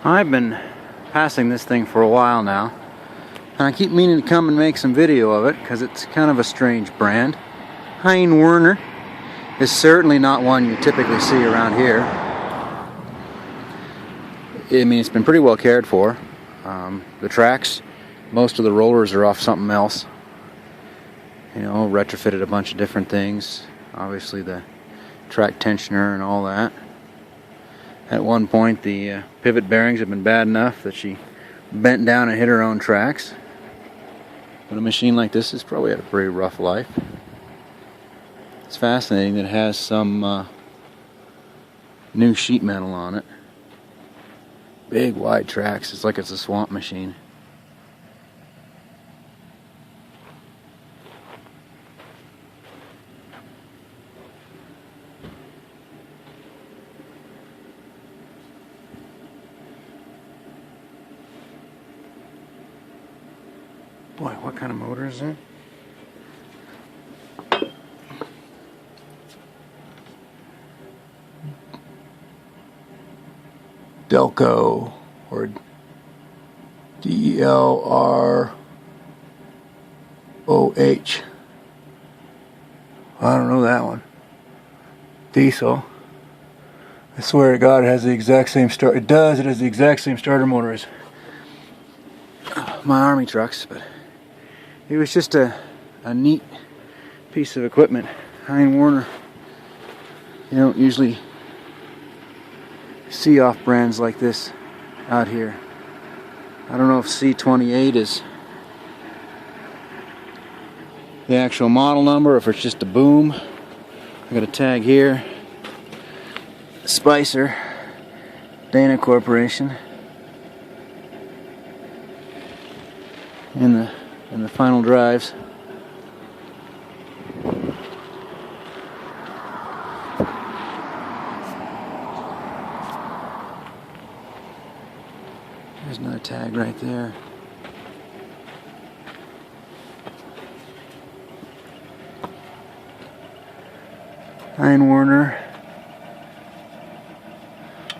I've been passing this thing for a while now, and I keep meaning to come and make some video of it because it's kind of a strange brand. Hein-Werner is certainly not one you typically see around here. I mean, it's been pretty well cared for. The tracks, most of the rollers are off something else. You know, retrofitted a bunch of different things. Obviously the track tensioner and all that. At one point the pivot bearings have been bad enough that she bent down and hit her own tracks. But a machine like this has probably had a pretty rough life. It's fascinating that it has some new sheet metal on it. Big wide tracks, it's like it's a swamp machine. Boy, what kind of motor is it? Delco, or D-E-L-R-O-H. I don't know that one. Diesel. I swear to God, it has the exact same start. It does. It has the exact same starter motor as my Army trucks, but it was just a neat piece of equipment. Hein-Werner. You don't usually see off brands like this out here. I don't know if C-28 is the actual model number, or if it's just a boom. I got a tag here. Spicer, Dana Corporation. In the final drives. There's another tag right there. Hein-Werner,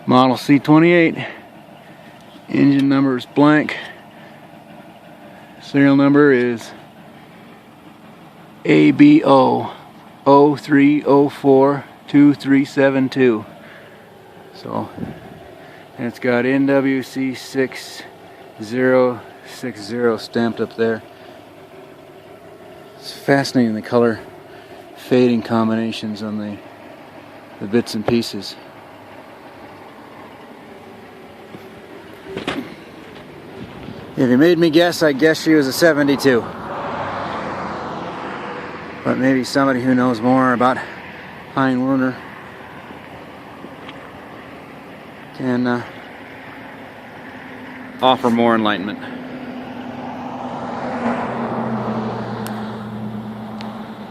model C-28. Engine number is blank. Serial number is ABO 03042372. So, and it's got NWC 6060 stamped up there. It's fascinating, the color fading combinations on the bits and pieces. If you made me guess, I'd guess she was a 72. But maybe somebody who knows more about Hein-Werner can offer more enlightenment.